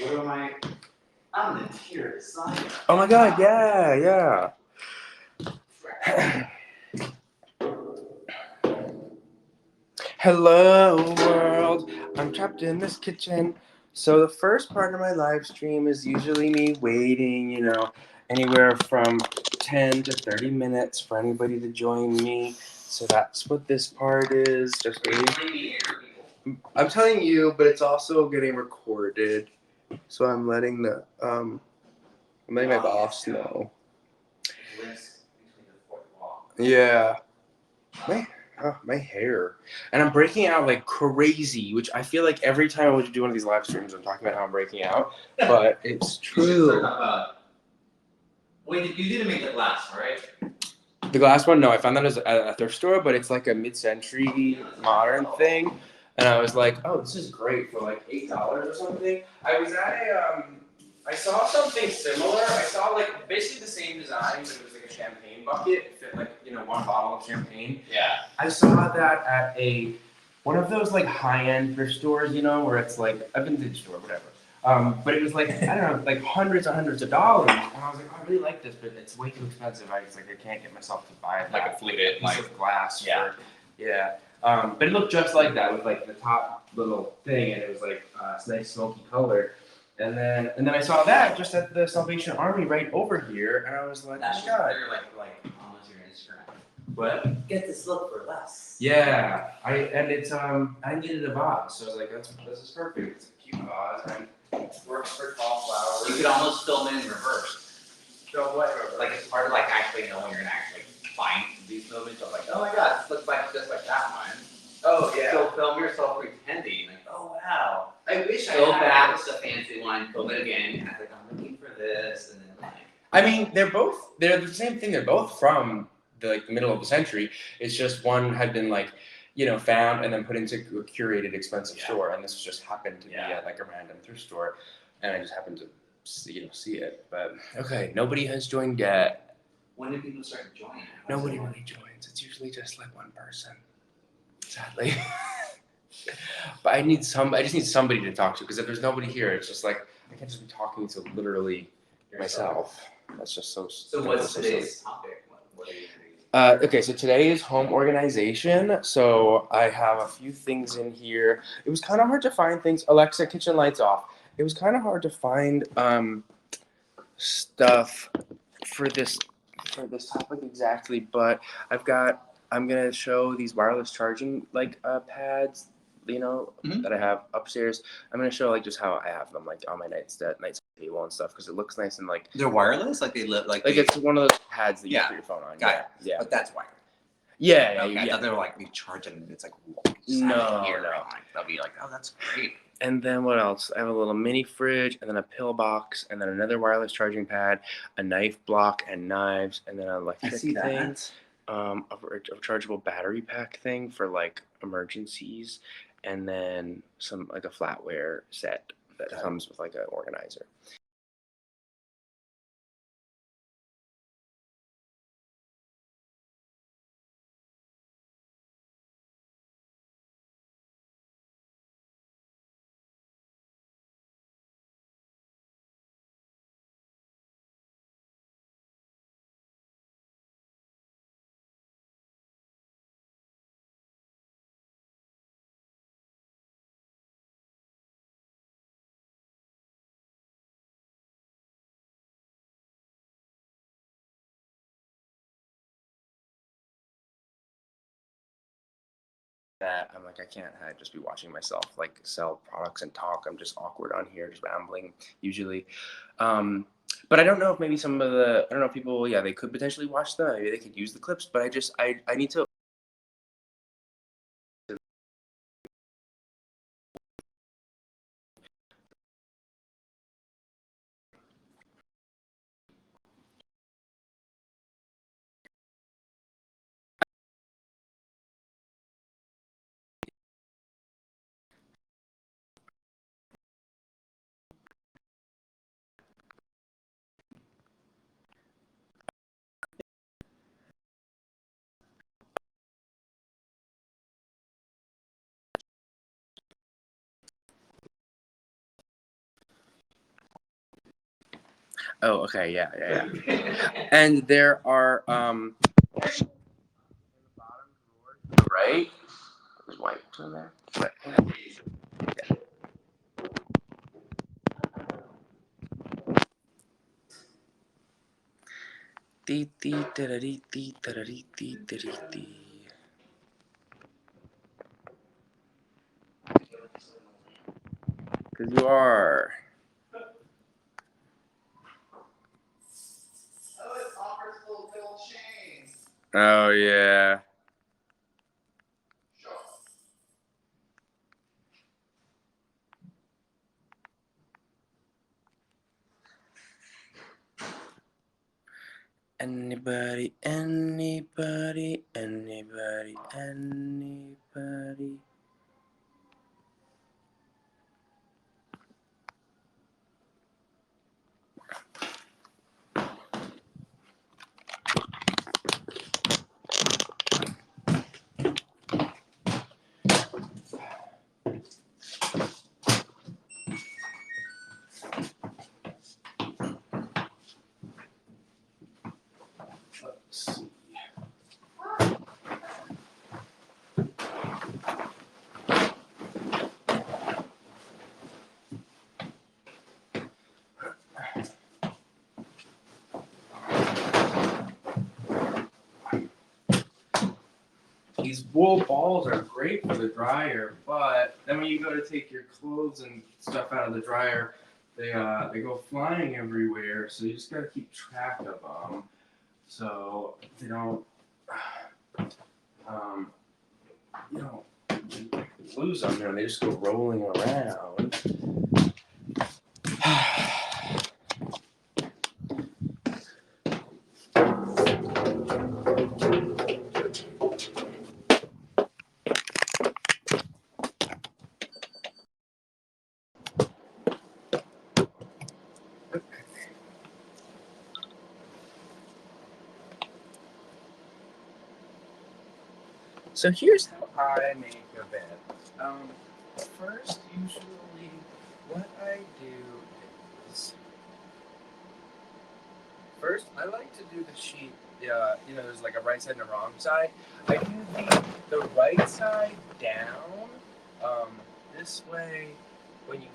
What am I? I'm the tier designer. Oh my god, yeah. Hello world, I'm trapped in this kitchen. So the first part of my live stream is usually me waiting, anywhere from 10 to 30 minutes for anybody to join me. So that's what this part is, just waiting. I'm telling you, but it's also getting recorded. So I'm letting my boss know. Yeah. My hair. And I'm breaking out like crazy, which I feel like every time I would do one of these live streams, I'm talking about how I'm breaking out. But it's true. Wait, you didn't make the glass, right? The glass one, no, I found that at a thrift store, but it's like a mid-century modern thing. And I was like, oh, this is great for like $8 or something. I was at I saw something similar. I saw like basically the same design, but it was like a champagne bucket. It fit like, one bottle of champagne. Yeah. I saw that at one of those like high-end thrift stores, where it's like a vintage store, whatever. But it was like, I don't know, like hundreds and hundreds of dollars. And I was like, oh, I really like this, but it's way too expensive. I can't get myself to buy it. Like a fluted, piece of glass. Yeah. Yeah. But it looked just like that with like the top little thing, and it was like it's nice smoky color. And then I saw that just at the Salvation Army right over here, and I was like, That's oh my god. they're like almost your Instagram. What? Get this look for less. Yeah. I needed a vase, so I was like, this is perfect. It's a cute vase, and it works for tall flowers. You could almost film it in reverse. So what? Like it's part of like actually knowing you're gonna actually find these moments of like, oh my god, this looks like just like that one. Oh yeah. So film yourself pretending, like, oh wow. I wish Go I had. back to the fancy one, film it again, and I was like, I'm looking for this, and then like. I mean, they're the same thing. They're both from the middle of the century. It's just one had been like, found and then put into a curated expensive store, and this just happened to be at like a random thrift store, and I just happened to see it. But okay, nobody has joined yet. When do people start joining? Nobody really joins. It's usually just like one person, sadly. But I just need somebody to talk to, because if there's nobody here, it's just like I can't just be talking to literally myself. That's just so. So what's today's topic? What are you gonna do? Okay, so today is home organization. So I have a few things in here. It was kind of hard to find things. Alexa, kitchen lights off. It was kind of hard to find stuff for this topic exactly, but I'm gonna show these wireless charging pads, that I have upstairs. I'm gonna show just how I have them on my nightstand table and stuff, because it looks nice and They're wireless, like they live like it's one of those pads that you put your phone on. Yeah. But that's wired. Yeah. I thought they were like recharging and it's like no. They'll be like, oh, that's great. And then what else? I have a little mini fridge, and then a pill box, and then another wireless charging pad, a knife block and knives, and then an electric thing, a rechargeable battery pack thing for emergencies, and then some a flatware set that comes with an organizer. That I'm I can't just be watching myself sell products and talk. I'm just awkward on here, just rambling usually. But I don't know if maybe some of the, I don't know, people, they could potentially watch them. Maybe they could use the clips, but I need to. Oh, okay, yeah. And there are in the bottom drawer to the right. There's wipes in there. Because you are. Oh, it offers little gold chains. Oh, yeah. Sure. Anybody. Let's see. These wool balls are great for the dryer, but then when you go to take your clothes and stuff out of the dryer, they go flying everywhere. So you just gotta keep track of them, so they don't you know lose them. You know, they just go rolling around. So here's how I make a bed. First, usually, what I do is first I like to do the sheet. There's like a right side and a wrong side. I do the right side down. This way, when you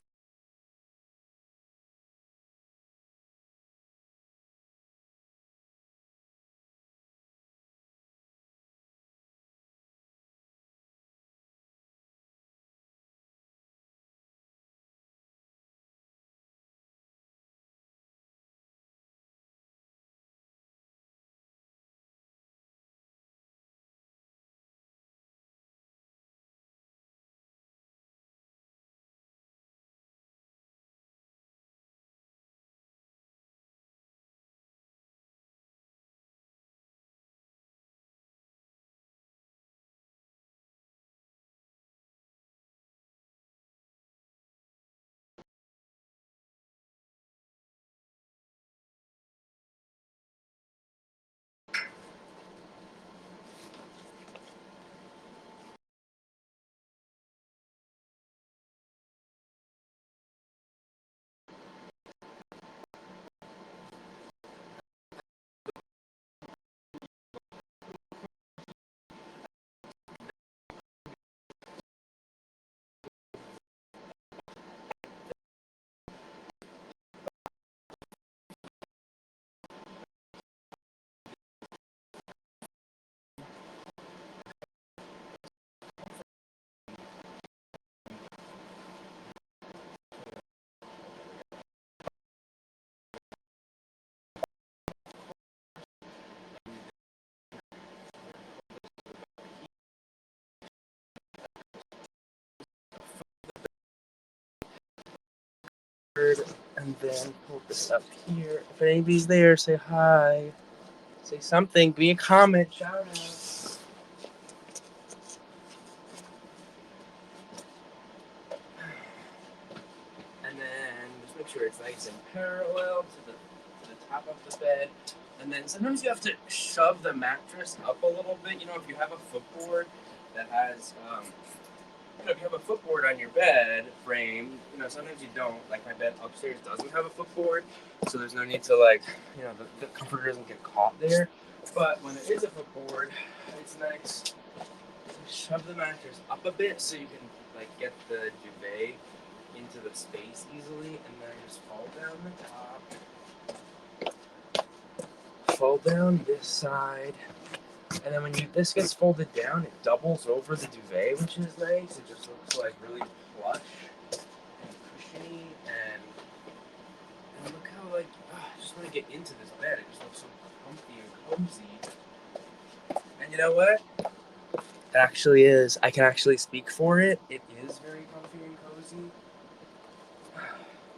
and then pull this up here. If anybody's there, say hi. Say something. Be a comment. Shout out. And then just make sure it's nice and parallel to the top of the bed. And then sometimes you have to shove the mattress up a little bit. If you have a footboard that has if you have a footboard on your bed frame, sometimes you don't. Like my bed upstairs doesn't have a footboard, so there's no need to the comforter doesn't get caught there. But when there is a footboard, it's nice to shove the mattress up a bit so you can get the duvet into the space easily, and then just fall down the top, fall down this side. And then when this gets folded down, it doubles over the duvet, which is nice. It just looks like really plush and cushiony, and look how I just want to get into this bed. It just looks so comfy and cozy. And you know what? It actually is. I can actually speak for it. It is very comfy and cozy.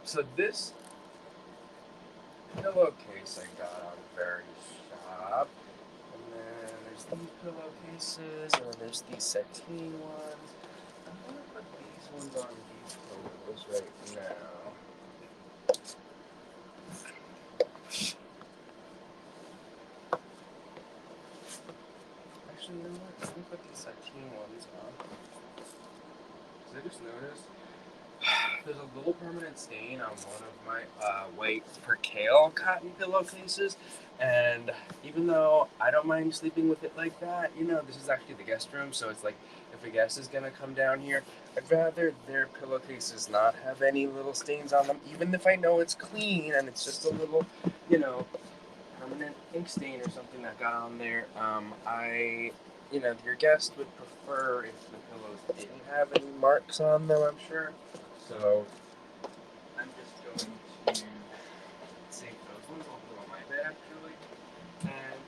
So this pillowcase I got on Verishop. And then there's these pillowcases, and then there's these sateen ones. I'm gonna put these ones on these pillows right now. Actually, you know what? Let me put these sateen ones on. Because I just noticed there's a little permanent stain on one of my white percale cotton pillowcases, and even though I don't mind sleeping with it like that, this is actually the guest room, so it's like if a guest is gonna come down here, I'd rather their pillowcases not have any little stains on them, even if I know it's clean and it's just a little, permanent ink stain or something that got on there. Your guest would prefer if the pillows didn't have any marks on them, I'm sure. So I'm just going to save those ones. I'll put on my bed actually. And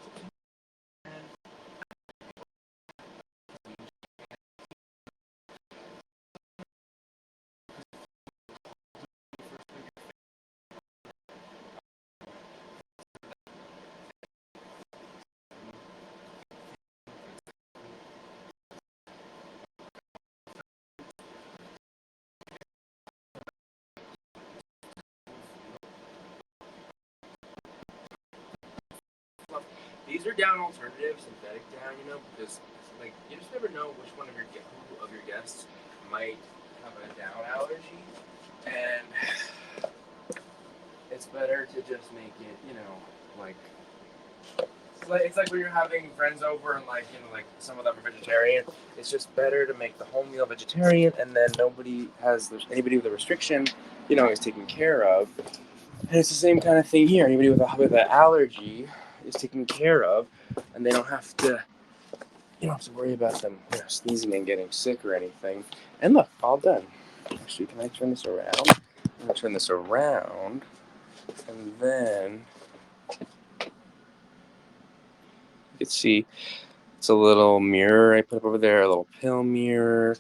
these are down alternatives, synthetic down, because you just never know which one of your guests might have a down allergy, and it's better to just make it, it's like when you're having friends over and some of them are vegetarian. It's just better to make the whole meal vegetarian, and then anybody with a restriction, is taken care of. And it's the same kind of thing here. Anybody with an allergy is taken care of, and they don't have to. You don't have to worry about them sneezing and getting sick or anything. And look, all done. Actually, can I turn this around? I'm gonna turn this around, and then you can see it's a little mirror I put up over there, a little pill mirror.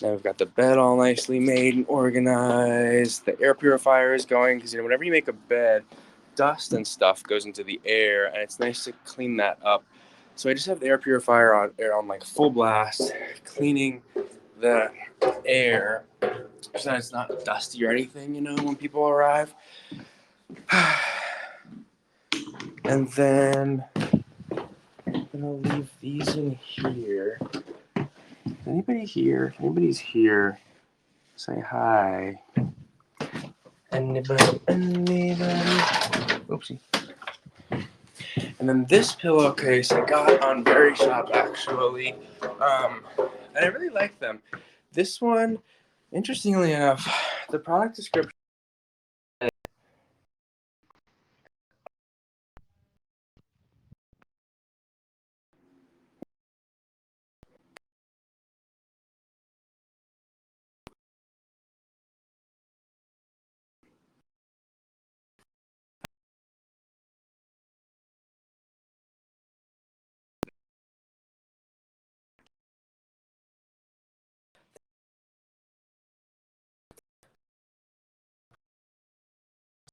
Now we've got the bed all nicely made and organized. The air purifier is going because whenever you make a bed, dust and stuff goes into the air, and it's nice to clean that up. So I just have the air purifier on full blast, cleaning the air so that it's not dusty or anything. When people arrive. And then I'm gonna leave these in here. Anybody here? If anybody's here, say hi. Anybody? Oopsie. And then this pillowcase I got on Verishop actually, and I really like them. This one, interestingly enough, the product description.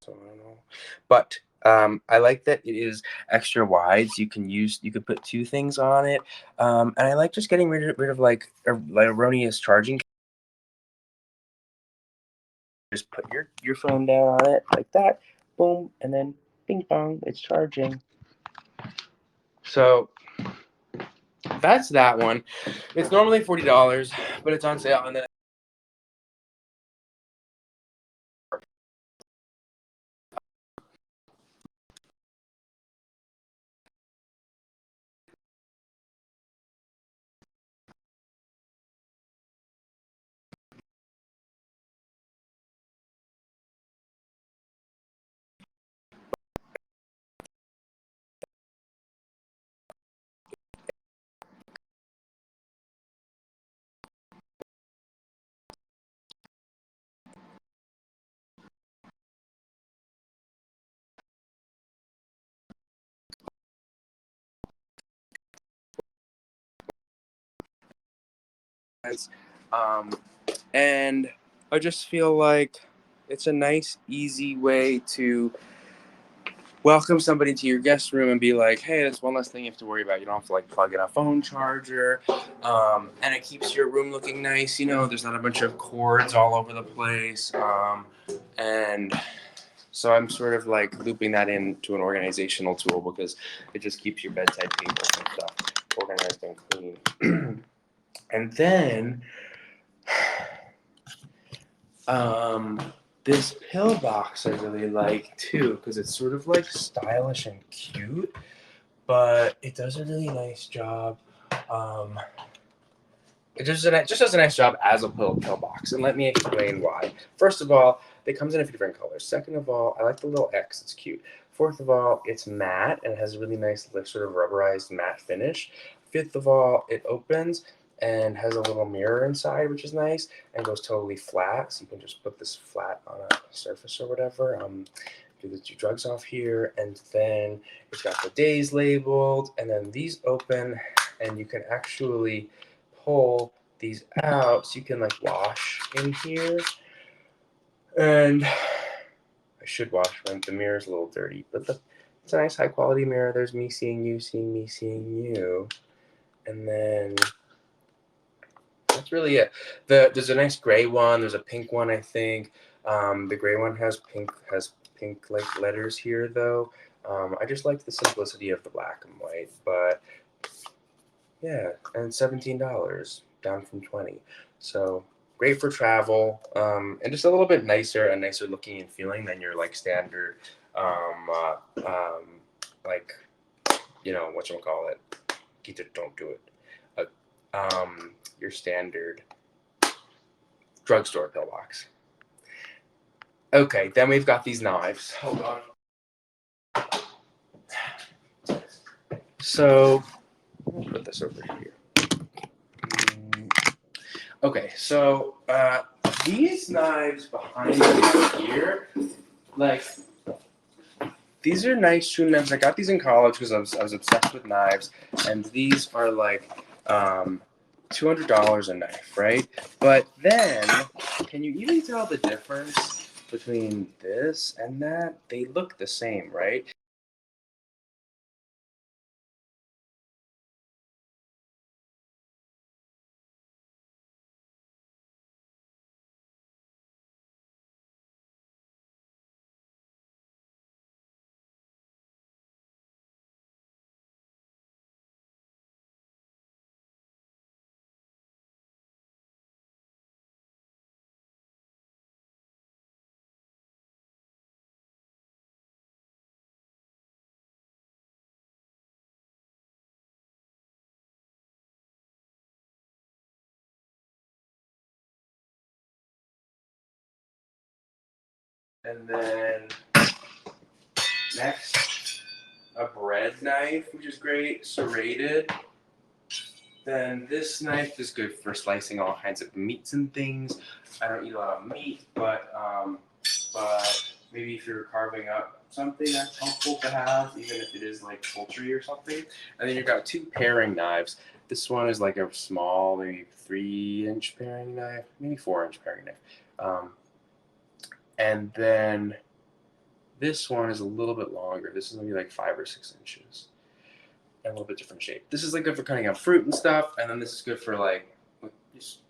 So I don't know, but I like that it is extra wide, so you could put two things on it, and I like just getting rid of erroneous charging. Just put your phone down on it like that, boom, and then bing bong, it's charging. So that's that one. It's normally $40, but it's on sale, and then and I just feel like it's a nice, easy way to welcome somebody to your guest room and be like, hey, that's one less thing you have to worry about. You don't have to like plug in a phone charger, and it keeps your room looking nice. You know, there's not a bunch of cords all over the place, and so I'm sort of like looping that into an organizational tool because it just keeps your bedside tables and stuff organized and clean. And then this pill box I really like too because it's sort of like stylish and cute, but it does a really nice job. It just does a nice job as a pill box, and let me explain why. First of all, it comes in a few different colors. Second of all, I like the little X; it's cute. Fourth of all, it's matte and it has a really nice, like, sort of rubberized matte finish. Fifth of all, it opens and has a little mirror inside, which is nice, and goes totally flat, so you can just put this flat on a surface or whatever. Do the 2 drugs off here, and then it's got the days labeled, and then these open, and you can actually pull these out so you can like wash in here. And I should wash when the mirror's a little dirty, but it's a nice high quality mirror. There's me seeing you, seeing me, seeing you. And then that's really it. There's a nice gray one. There's a pink one, I think. The gray one has pink like letters here though. I just like the simplicity of the black and white, but yeah, and $17 down from 20. So great for travel, and just a little bit a nicer looking and feeling than your like standard, like whatchamacallit. Either don't do it. Your standard drugstore pill box. Okay, then we've got these knives. Hold on. So I'll put this over here. Okay, so these knives behind me here, like, these are nice true knives. I got these in college because I was obsessed with knives, and these are like $200 a knife, right? But then, can you even tell the difference between this and that? They look the same, right? And then next, a bread knife, which is great, serrated. Then this knife is good for slicing all kinds of meats and things. I don't eat a lot of meat, but maybe if you're carving up something, that's helpful to have, even if it is like poultry or something. And then you've got 2 paring knives. This one is like a small, maybe 3-inch paring knife, maybe 4-inch paring knife. And then this one is a little bit longer. This is maybe like 5 or 6 inches. And a little bit different shape. This is like good for cutting out fruit and stuff, and then this is good for like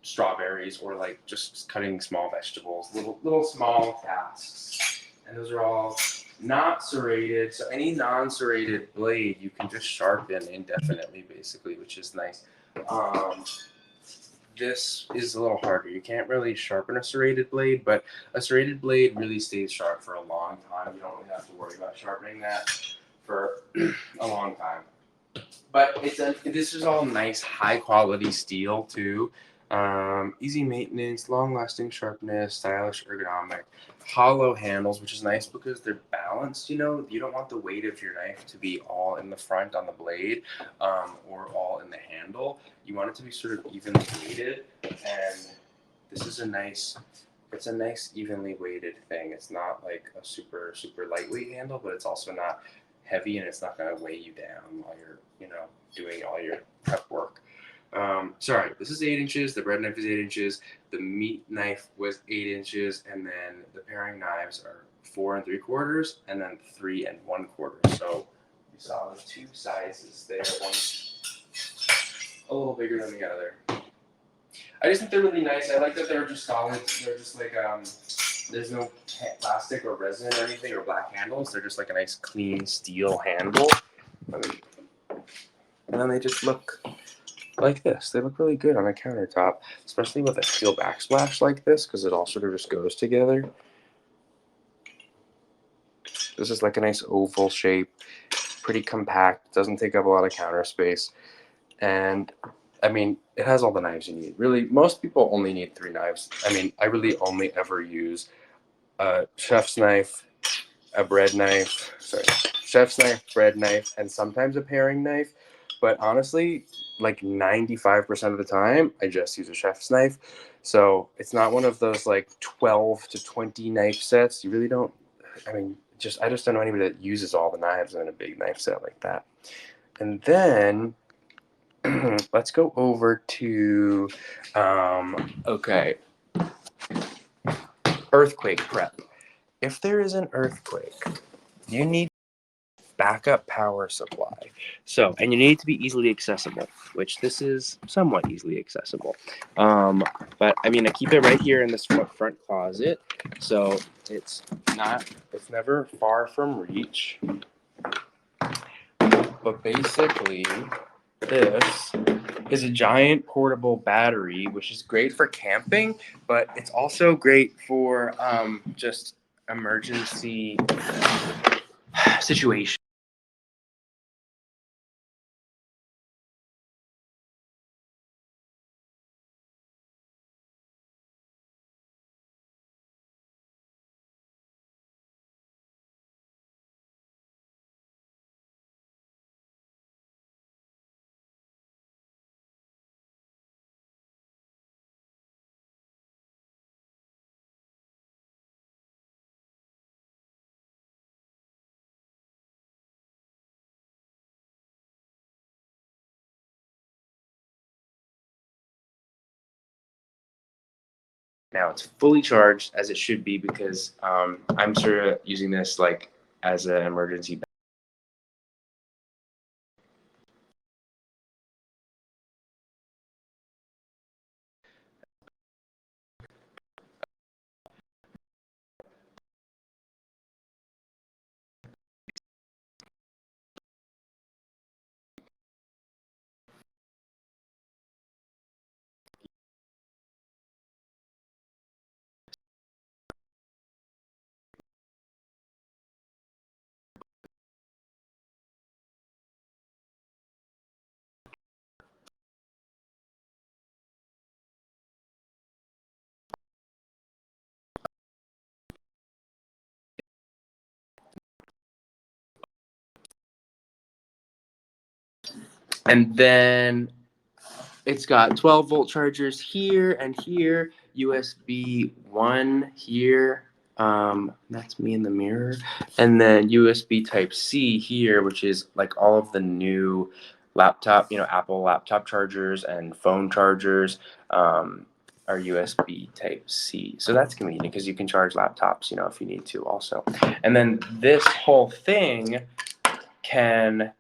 strawberries or like just cutting small vegetables, little small tasks. And those are all not serrated. So any non-serrated blade you can just sharpen indefinitely, basically, which is nice. This is a little harder. You can't really sharpen a serrated blade, but a serrated blade really stays sharp for a long time. You don't really have to worry about sharpening that for a long time. But this is all nice, high quality steel too. Easy maintenance, long lasting sharpness, stylish ergonomic, hollow handles, which is nice because they're balanced. You know, you don't want the weight of your knife to be all in the front on the blade, or all in the handle. You want it to be sort of evenly weighted, and this is it's a nice evenly weighted thing. It's not like a super lightweight handle, but it's also not heavy, and it's not going to weigh you down while you're doing all your prep work. Sorry, this is 8 inches. The bread knife is 8 inches. The meat knife was 8 inches, and then the paring knives are 4 3/4, and then 3 1/4. So you saw the two sizes there. One's a little bigger than the other. I just think they're really nice. I like that they're just solid. They're just like there's no plastic or resin or anything or black handles. They're just like a nice clean steel handle. And then they just look like this. They look really good on a countertop, especially with a steel backsplash like this, because it all sort of just goes together. This is like a nice oval shape, pretty compact, doesn't take up a lot of counter space. And I mean, it has all the knives you need. Really, most people only need 3 knives. I mean, I really only ever use a chef's knife, a bread knife, chef's knife, bread knife, and sometimes a paring knife. But honestly, like 95% of the time, I just use a chef's knife. So it's not one of those like 12 to 20 knife sets. You really don't, I mean, I just don't know anybody that uses all the knives in a big knife set like that. And then let's go over to, okay, earthquake prep. If there is an earthquake, you need backup power supply. So, and you need it to be easily accessible, which this is somewhat easily accessible. But I mean, I keep it right here in this front closet, so it's never far from reach. But basically, this is a giant portable battery, which is great for camping, but it's also great for just emergency situations. Now it's fully charged as it should be because I'm sort of using this like as an emergency. And then it's got 12-volt chargers here and here, USB 1 here. That's me in the mirror. And then USB Type C here, which is like all of the new laptop, Apple laptop chargers and phone chargers are USB Type C. So that's convenient because you can charge laptops, if you need to also. And then this whole thing can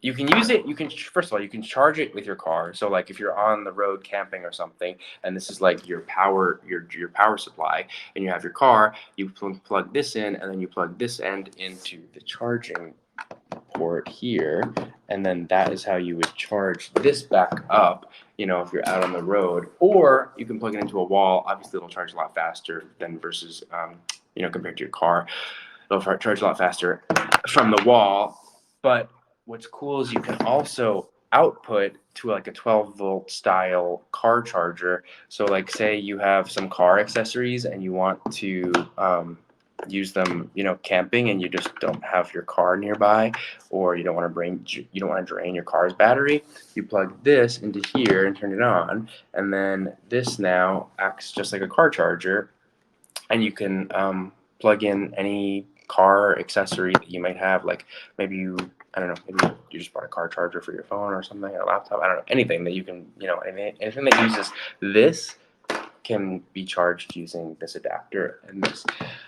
you can use it. You can, first of all, you can charge it with your car. So like if you're on the road camping or something, and this is like your power, your power supply, and you have your car, you plug this in, and then you plug this end into the charging port here, and then that is how you would charge this back up, you know, if you're out on the road. Or you can plug it into a wall. Obviously it'll charge a lot faster than versus you know, compared to your car. It'll charge a lot faster from the wall. But what's cool is you can also output to like a 12-volt style car charger. So like say you have some car accessories and you want to use them, you know, camping, and you just don't have your car nearby, or you don't want to drain your car's battery. You plug this into here and turn it on, and then this now acts just like a car charger, and you can plug in any car accessory that you might have. Like maybe I don't know, maybe you just bought a car charger for your phone or something, or a laptop. I don't know, anything that you can, you know, anything that uses this can be charged using this adapter and this.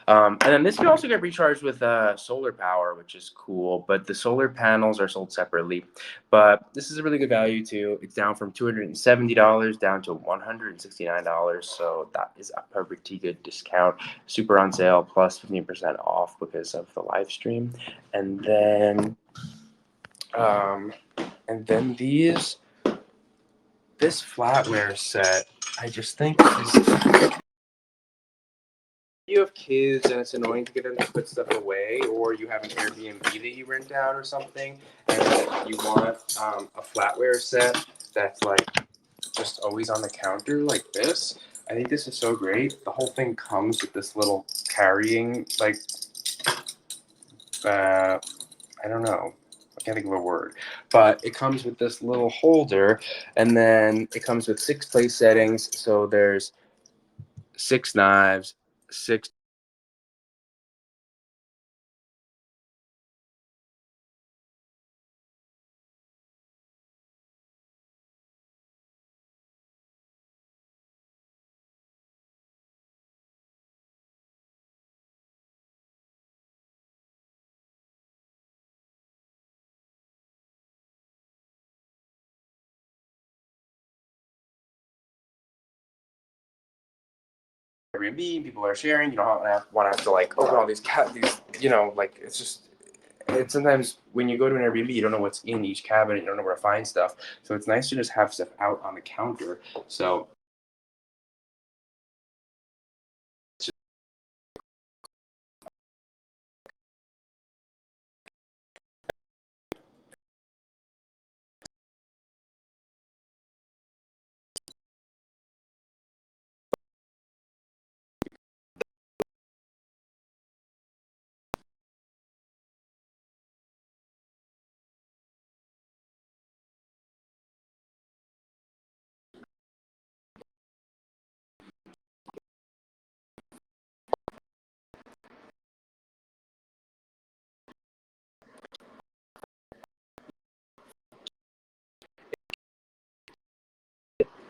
And then this can also get recharged with solar power, which is cool. But the solar panels are sold separately. But this is a really good value too. It's down from $270 down to $169. So that is a pretty good discount. Super on sale, plus 15% off because of the live stream. And then this flatware set, I just think is, you have kids and it's annoying to get them to put stuff away, or you have an Airbnb that you rent out or something, and you want a flatware set that's like just always on the counter like this. I think this is so great. The whole thing comes with this little carrying, like, I don't know. I can't think of a word, but it comes with this little holder, and then it comes with 6 place settings. So there's 6 knives, 6 Airbnb, people are sharing. You don't want to have to like open all these you know, like it's just, it's sometimes when you go to an Airbnb, you don't know what's in each cabinet, you don't know where to find stuff. So it's nice to just have stuff out on the counter. So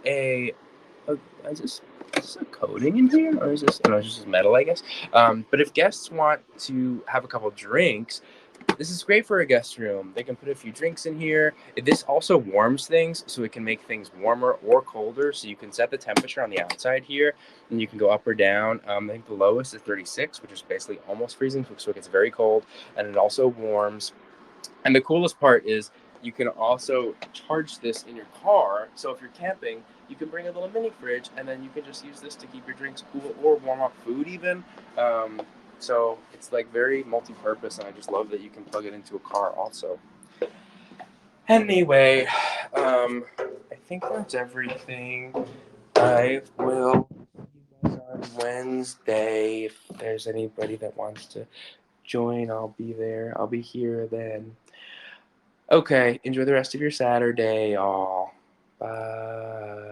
a, a is this a coating in here, or is this, oh, no, it's just metal, I guess. But if guests want to have a couple drinks, this is great for a guest room. They can put a few drinks in here. This also warms things, so it can make things warmer or colder. So you can set the temperature on the outside here, and you can go up or down. I think the lowest is 36, which is basically almost freezing, so it gets very cold, and it also warms. And the coolest part is you can also charge this in your car. So if you're camping, you can bring a little mini fridge, and then you can just use this to keep your drinks cool or warm up food even. So it's like very multi-purpose, and I just love that you can plug it into a car also. Anyway, I think that's everything. I will see you guys on Wednesday. If there's anybody that wants to join, I'll be there. I'll be here then. Okay, enjoy the rest of your Saturday, all. Bye.